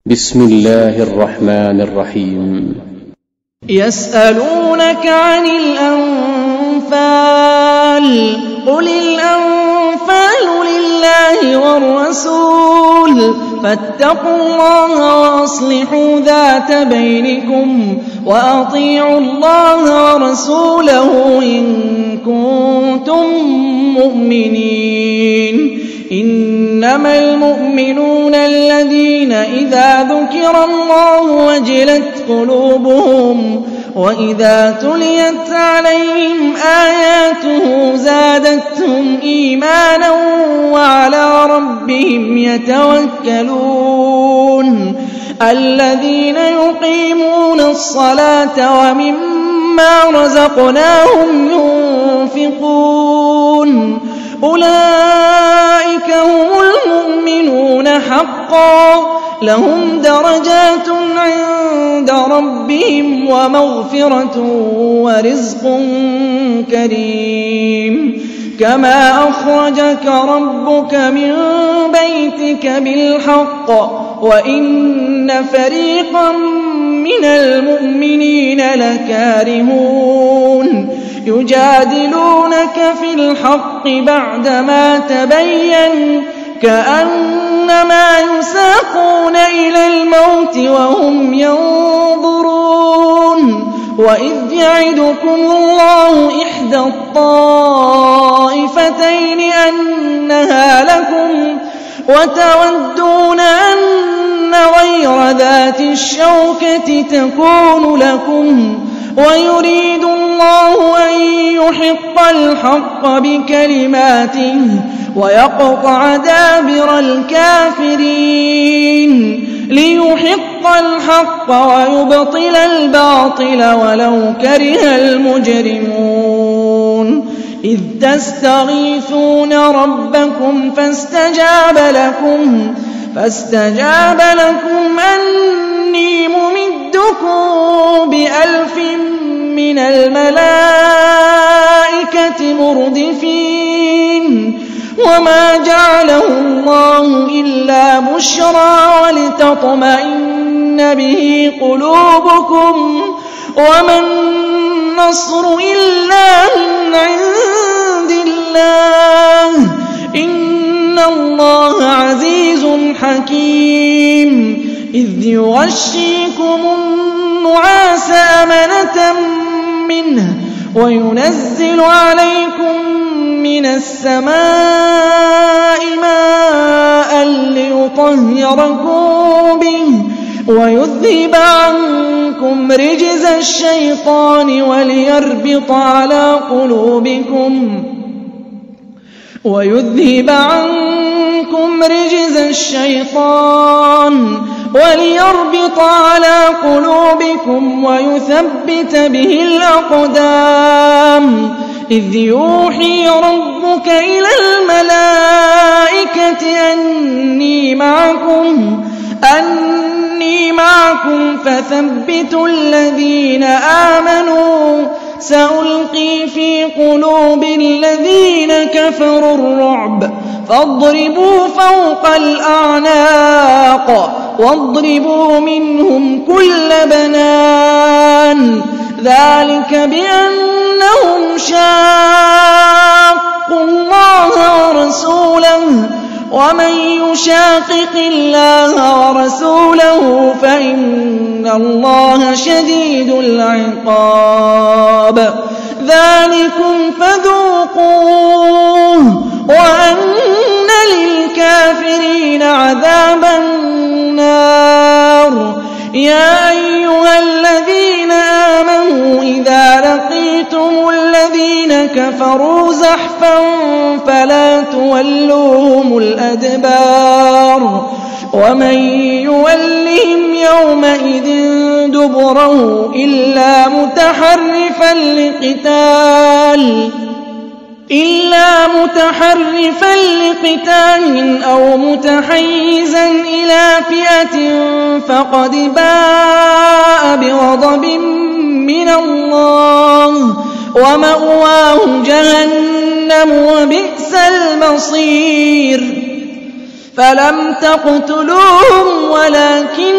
بسم الله الرحمن الرحيم. يسألونك عن الأنفال قل الأنفال لله والرسول فاتقوا الله وأصلحوا ذات بينكم وأطيعوا الله ورسوله إن كنتم مؤمنين. إنما المؤمنون الذين إذا ذكر الله وجلت قلوبهم وإذا تليت عليهم آياته زادتهم إيمانا وعلى ربهم يتوكلون. الذين يقيمون الصلاة ومما رزقناهم ينفقون أولئك هم المؤمنون حقا لهم درجات عند ربهم ومغفرة ورزق كريم. كما أخرجك ربك من بيتك بالحق وإن فريقا من المؤمنين لكارهون يجادلونك في الحق بعدما تبين كأنما يساقون إلى الموت وهم ينظرون. وإذ يعدكم الله إحدى الطائفتين أنها لكم وتودون أن غير ذات الشوكة تكون لكم ويريد الله أن يحق الحق بكلماته ويقطع دابر الكافرين ليحق الحق ويبطل الباطل ولو كره المجرمون. إذ تستغيثون ربكم فاستجاب لكم أني ممدكم ب1000 من الملائكة مردفين. وما جعله الله إلا بشرى ولتطمئن به قلوبكم وما النصر إلا من عند الله إن الله عزيز حكيم. إذ يغشيكم النعاس أمنة منه وينزل عليكم من السماء ماء ليطهركم به ويذهب عنكم رجز الشيطان وليربط على قلوبكم ويثبت به الأقدام. إذ يوحي ربك إلى الملائكة أني معكم فثبتوا الذين آمنوا سألقي في قلوب الذين كفروا الرعب فاضربوا فوق الأعناق واضربوا منهم كل بنان. ذلك بأنهم شاقوا الله ورسوله ومن يشاقق الله ورسوله فإن الله شديد العقاب. ذلكم فذوقوه وأن للكافرين عذاب النار. يا أيها الذين آمنوا إذا لقيتم الذين كفروا زحفا فلا تولوهم الأدبار ومن يولهم يومئذ دبره إلا متحرفا لقتال أو متحيزا إلى فئة فقد باء بغضب من الله ومأواه جهنم وبئس المصير. فلم تقتلوهم ولكن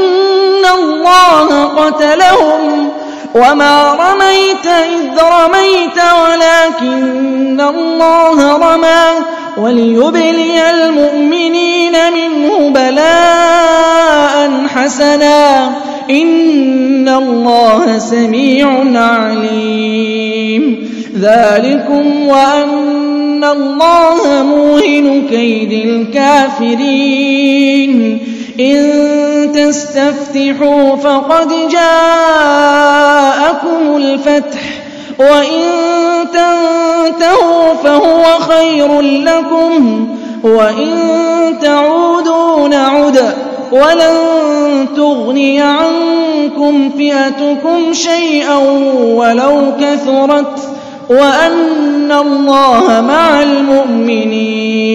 طاقة لهم وما رميت إذ رميت ولكن الله رمى وليبلي المؤمنين منه بلاء حسنا إن الله سميع عليم ذلكم وأن الله موهن كيد الكافرين إن تستفتحوا فقد جاءكم الفتح وإن تنتهوا فهو خير لكم وإن تعودوا نعد ولن تغني عنكم فئتكم شيئا ولو كثرت وأن الله مع المؤمنين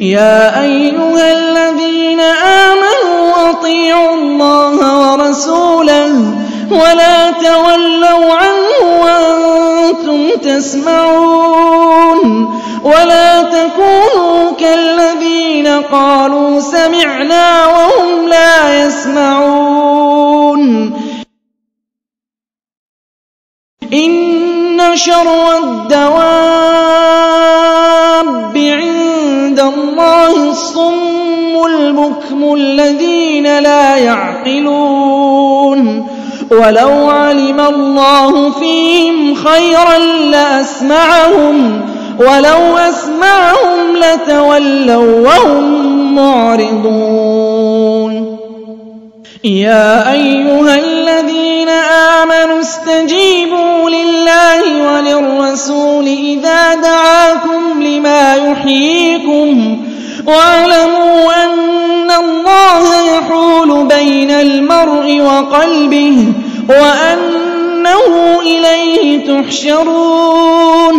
يا أيها الذين آمنوا أطيعوا الله ورسوله ولا تولوا عنه وأنتم تسمعون ولا تكونوا كالذين قالوا سمعنا وهم لا يسمعون إن شر الدواب عند الله الصم البكم الذين لا يعقلون ولو علم الله فيهم خيرا لأسمعهم ولو أسمعهم لتولوا وهم معرضون يا أيها الذين آمنوا استجيبوا لله وللرسول إذا دعاكم لما يحييكم واعلموا أن الله يحول بين المرء وقلبه وأنه إليه تحشرون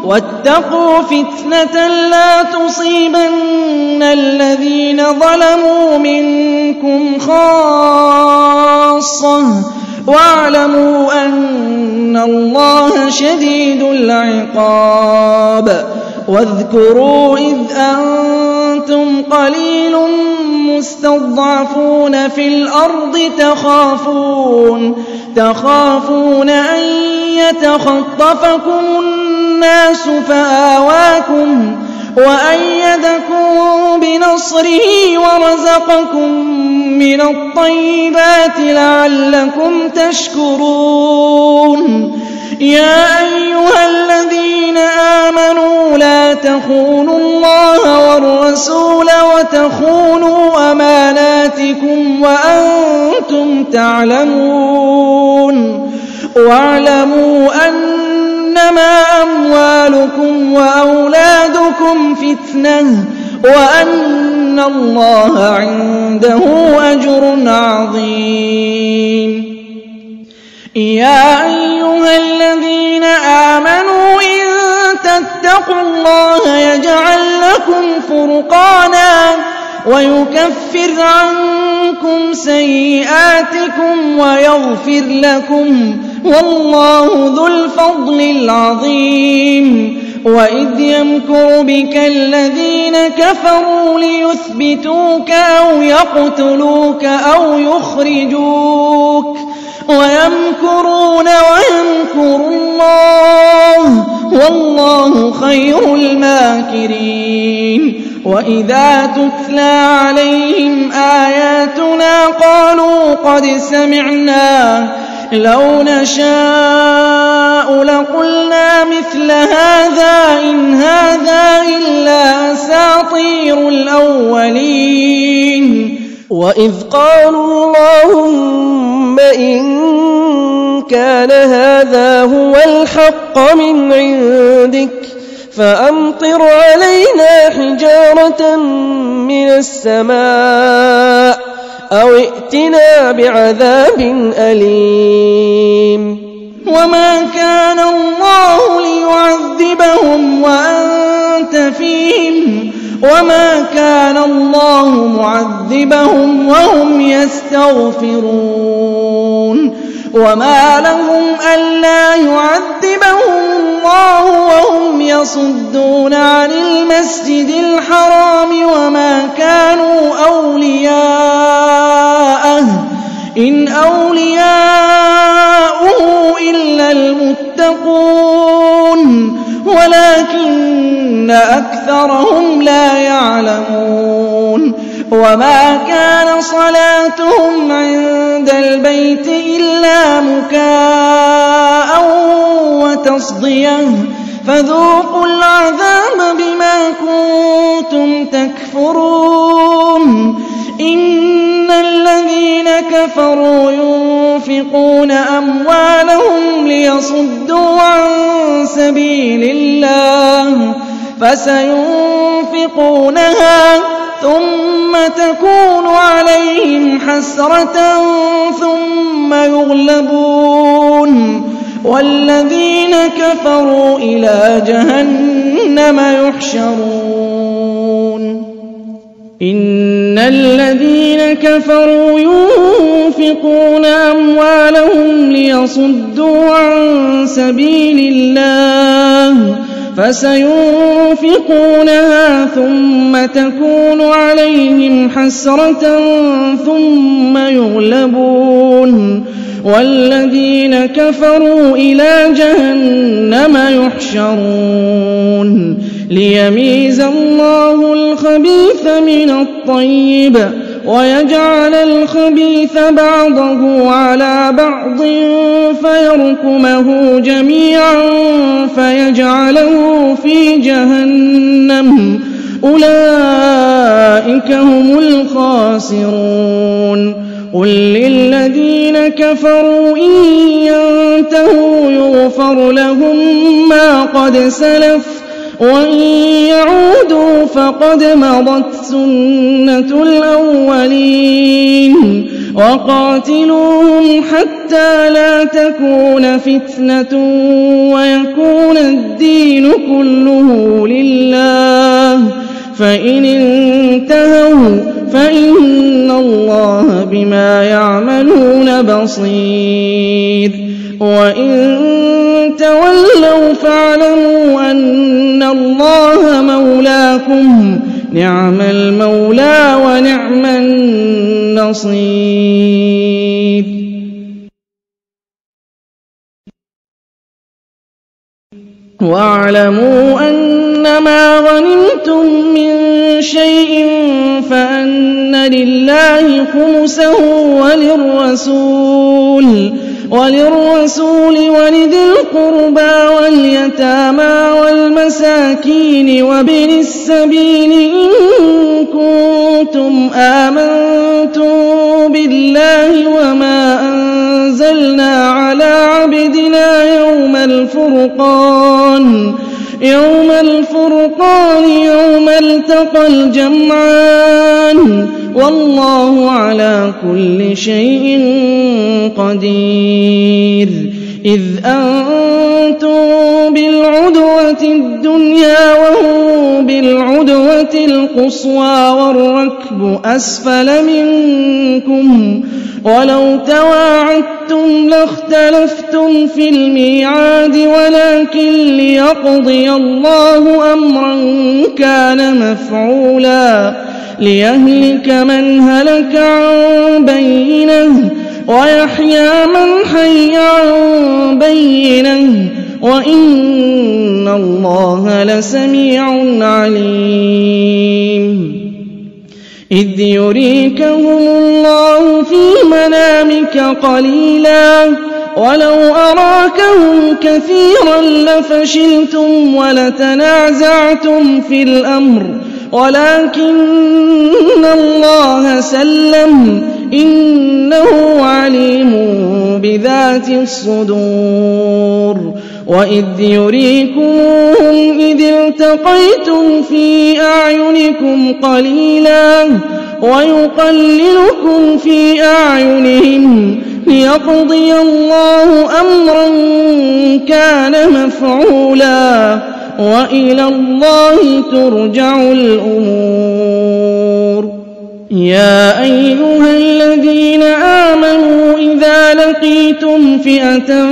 واتقوا فتنة لا تصيبن الذين ظلموا منكم خاصة واعلموا أن الله شديد العقاب واذكروا إذ أنتم قليل مستضعفون في الأرض تخافون أن يتخطفكم الناس فآواكم وأيدكم بنصره ورزقكم من الطيبات لعلكم تشكرون يا أيها الذين آمنوا لا تخونوا الله والرسول وتخونوا أماناتكم وأنتم تعلمون واعلموا أنما أموالكم وأولادكم فتنة وأن الله عنده أجر عظيم يا أيها الذين آمنوا إن تتقوا الله يجعل لكم فرقانا ويكفر عنكم سيئاتكم ويغفر لكم والله ذو الفضل العظيم وإذ يمكر بك الذين كفروا ليثبتوك أو يقتلوك أو يخرجوك ويمكرون ويمكر الله والله خير الماكرين وإذا تتلى عليهم آياتنا قالوا قد سمعنا لو نشاء لقلنا مثل هذا إن هذا إلا أساطير الأولين وإذ قالوا اللهم إن كان هذا هو الحق من عندك فأمطر علينا حجارة من السماء أو ائتنا بعذاب أليم وما كان الله ليعذبهم وأنت فيهم وما كان الله معذبهم وهم يستغفرون وما لهم ألا يعذبهم الله وهم يصدون عن المسجد الحرام وما كانوا أولياءه إن أولياءه ولكن أكثرهم لا يعلمون وما كان صلاتهم عند البيت إلا مكاء وتصدية فذوقوا العذاب بما كنتم تكفرون إن الذين كفروا ينفقون أموالهم ليصدوا عن سبيل الله فسينفقونها ثم تكون عليهم حسرة ثم يغلبون والذين كفروا إلى جهنم يحشرون إن الذين كفروا ينفقون أموالهم ليصدوا عن سبيل الله فسينفقونها ثم تكون عليهم حسرة ثم يغلبون والذين كفروا إلى جهنم يحشرون ليميز الله الخبيث من الطيب ويجعل الخبيث بعضه على بعض فيركمه جميعا فيجعله في جهنم أولئك هم الخاسرون قل للذين كفروا إن ينتهوا يغفر لهم ما قد سلف وإن يعودوا فقد مضت سنة الأولين وقاتلوهم حتى لا تكون فتنة ويكون الدين كله لله فإن انتهوا فإن الله بما يعملون بصير وإن تولوا فاعلموا أن الله مولاكم نعم المولى ونعم النصير واعلموا أنما غنمتم من شيء فأن لله خمسه وللرسول ولذي القربى واليتامى والمساكين وابن السبيل إن كنتم آمنتم بالله وما أنزلنا على عبدنا يوم الفرقان يوم التقى الجمعان والله على كل شيء قدير إذ أنتم بالعدوة الدنيا وهم بالعدوة القصوى والركب أسفل منكم ولو تواعدتم لاختلفتم في الميعاد ولكن ليقضي الله أمرا كان مفعولا ليهلك من هلك عن بينه ويحيى من حي عن بينه وإن الله لسميع عليم إذ يريكهم الله في منامك قليلا ولو أراكهم كثيرا لفشلتم ولتنازعتم في الأمر ولكن الله سلم إنه عليم بذات الصدور وإذ يريكمهم إذ التقيتم في أعينكم قليلا ويقللكم في أعينهم ليقضي الله أمرا كان مفعولا وإلى الله ترجع الأمور يا أيها الذين آمنوا إذا لقيتم فئة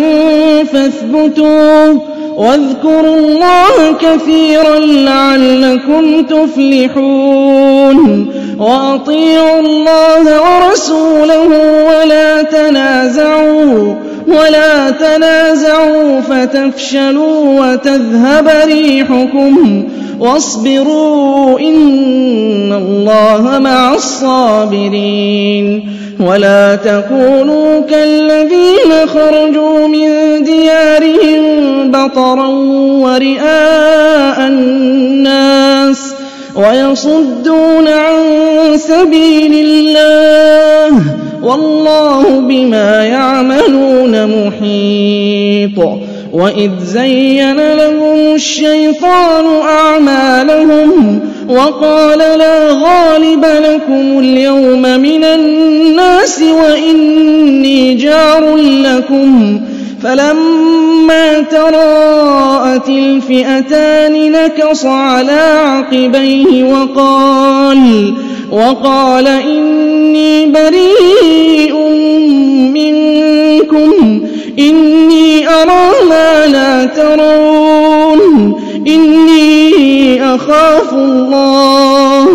فاثبتوا واذكروا الله كثيرا لعلكم تفلحون وأطيعوا الله ورسوله ولا ولا تنازعوا فتفشلوا وتذهب ريحكم واصبروا إن الله مع الصابرين ولا تكونوا كالذين خرجوا من ديارهم بطرا ورئاء الناس ويصدون عن سبيل الله والله بما يعملون محيط وإذ زين لهم الشيطان أعمالهم وقال لا غالب لكم اليوم من الناس وإني جار لكم فلما تراءت الفئتان نكص على عقبيه وقال إني بريء منكم إني أرى ما لا ترون إني أخاف الله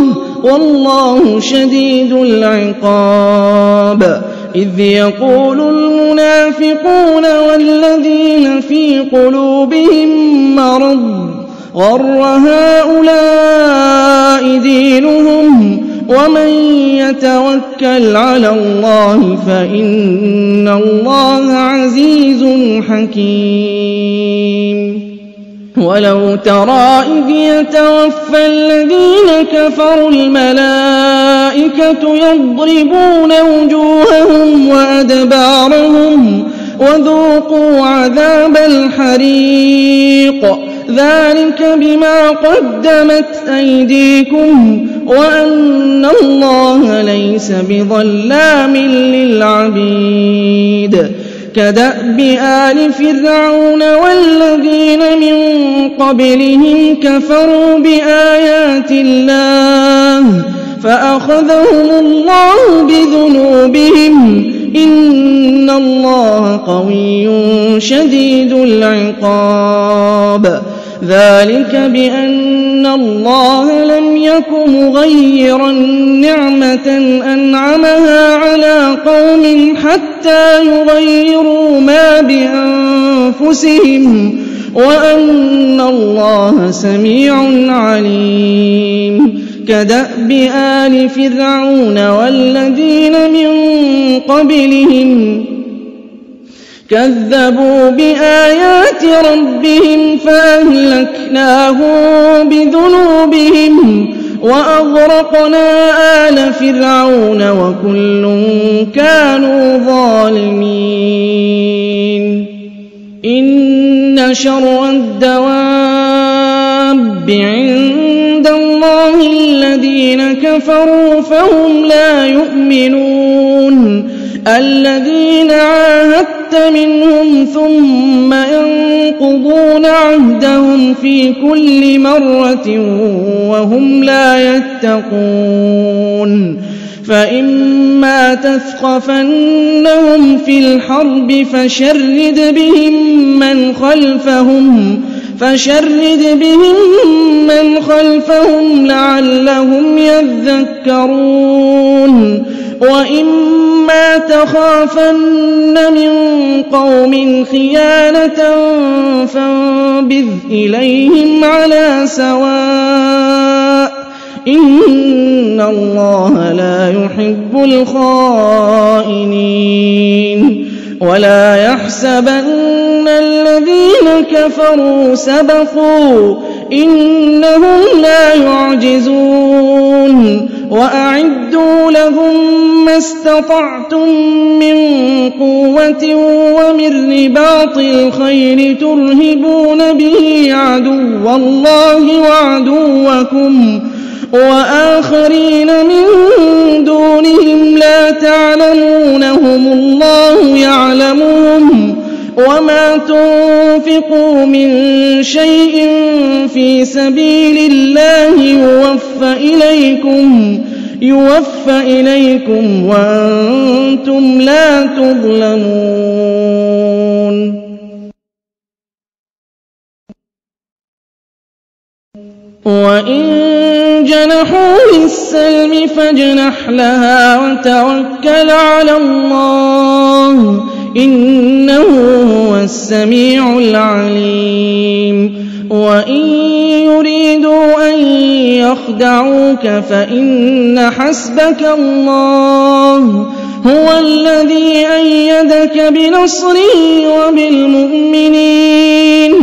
والله شديد العقاب إذ يقول المنافقون والذين في قلوبهم مرض غر هؤلاء دينهم ومن يتوكل على الله فإن الله عزيز حكيم ولو ترى إذ يتوفى الذين كفروا الملائكة يضربون وجوههم وأدبارهم وذوقوا عذاب الحريق ذلك بما قدمت أيديكم وأن الله ليس بظلام للعبيد كدأب آل فرعون والذين من قبلهم كفروا بآيات الله فأخذهم الله بذنوبهم إن الله قوي شديد العقاب ذلك بأن الله لم يك مغيرا نعمة أنعمها على قوم حتى يغيروا ما بأنفسهم وأن الله سميع عليم كدأب آل فرعون والذين من قبلهم كذبوا بآيات ربهم فأهلكناهم بذنوبهم وأغرقنا آل فرعون وكل كانوا ظالمين إن شر الدواب عند الله الذين كفروا فهم لا يؤمنون الذين عاهدت منهم ثم ينقضون عهدهم في كل مرة وهم لا يتقون فإما تثقفنهم في الحرب فشرد بهم من خلفهم لعلهم يذكرون وإما تخافن من قوم خيانة فانبذ إليهم على سواء إن الله لا يحب الخائنين ولا يحسبن الذين كفروا سبقوا إنهم لا يعجزون وأعدوا لهم ما استطعتم من قوة ومن رباط الخيل ترهبون به عدو الله وعدوكم وآخرين من دونهم لا تعلمونهم الله يعلمهم وما تنفقوا من شيء في سبيل الله يوفى إليكم وأنتم لا تظلمون وإن جنحوا للسلم فاجنح لها وتوكل على الله إنه هو السميع العليم وإن يريدوا أن يخدعوك فإن حسبك الله هو الذي أيدك بنصره وبالمؤمنين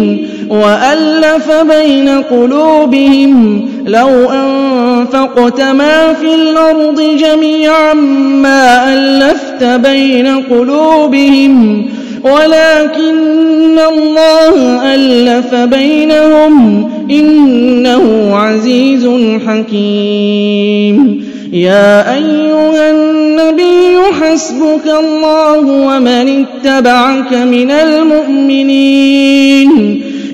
وألف بين قلوبهم لو أنفقت ما في الأرض جميعا ما ألفت بين قلوبهم ولكن الله ألف بينهم إنه عزيز حكيم يا أيها النبي حسبك الله ومن اتبعك من المؤمنين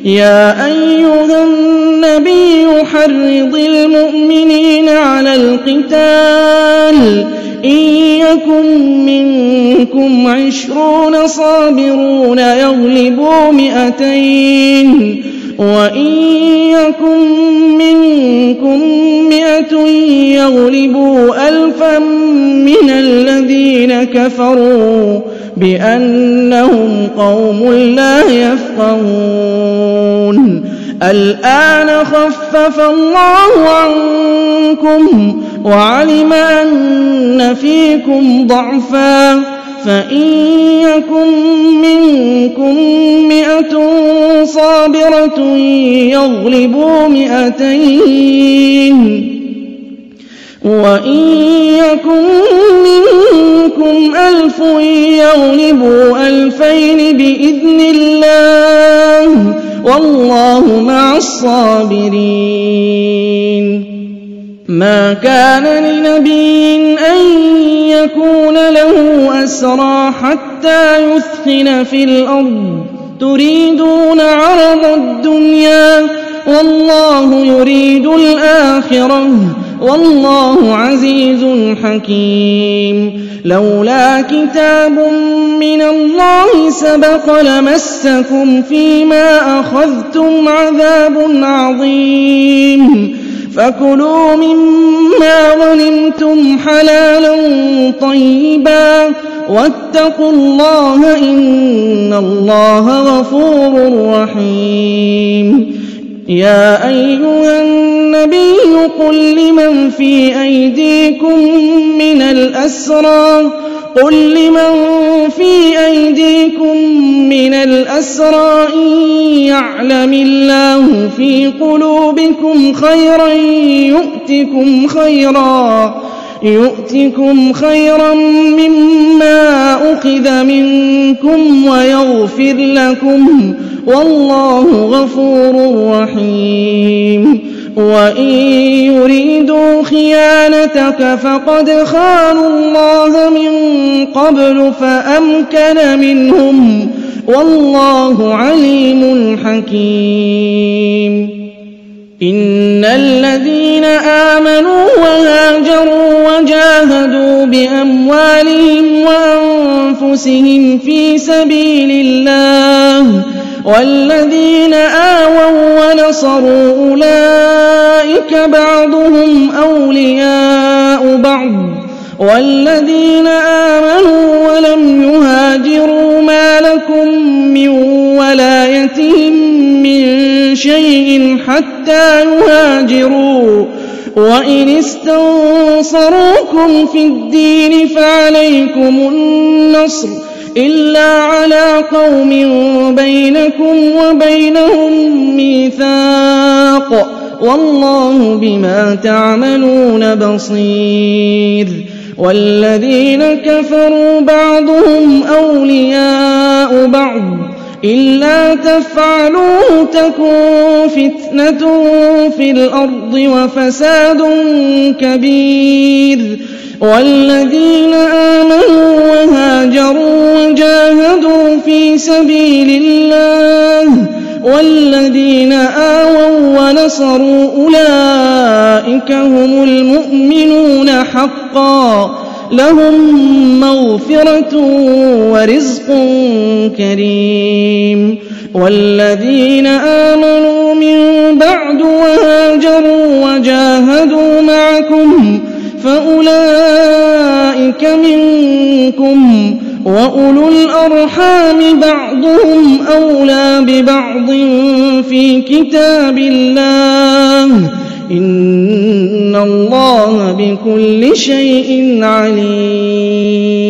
يا أيها النبي حرض المؤمنين على القتال إن يكن منكم 20 صابرون يغلبوا 200 وإن يكن منكم 100 يغلبوا 1000 من الذين كفروا بأنهم قوم لا يفقهون الآن خفف الله عنكم وعلم أن فيكم ضعفا فإن يكن منكم 100 صابرة يغلبوا 200 وإن يكن منكم 1000 يغلبوا 2000 بإذن الله والله مع الصابرين ما كان لنبي أن يكون له أسرى حتى يثخن في الأرض تريدون عرض الدنيا والله يريد الآخرة والله عزيز حكيم لولا كتاب من الله سبق لمسكم فيما أخذتم عذاب عظيم فكلوا مما غنمتم حلالا طيبا واتقوا الله إن الله غفور رحيم يا أيها النبي قل لمن في أيديكم من الأسرى إن يعلم الله في قلوبكم خيرا يؤتكم خيرا مما أخذ منكم ويغفر لكم والله غفور رحيم وإن يريدوا خيانتك فقد خانوا الله من قبل فأمكن منهم والله عليم حكيم إن الذين آمنوا وهاجروا وجاهدوا بأموالهم وأنفسهم في سبيل الله والذين آووا ونصروا أولئك بعضهم أولياء بعض والذين آمنوا ولم يهاجروا ما لكم من ولايتهم من شيء حتى يهاجروا وإن استنصروكم في الدين فعليكم النصر إلا على قوم بينكم وبينهم ميثاق والله بما تعملون بصير والذين كفروا بعضهم أولياء بعض إلا تفعلوا تكن فتنة في الأرض وفساد كبير والذين آمنوا وهاجروا وجاهدوا في سبيل الله والذين آووا ونصروا أولئك هم المؤمنون حقا لهم مغفرة ورزق كريم والذين آمنوا من بعد وهاجروا وجاهدوا معكم فأولئك منكم وأولو الأرحام بعضهم أولى ببعض في كتاب الله إن الله بكل شيء عليم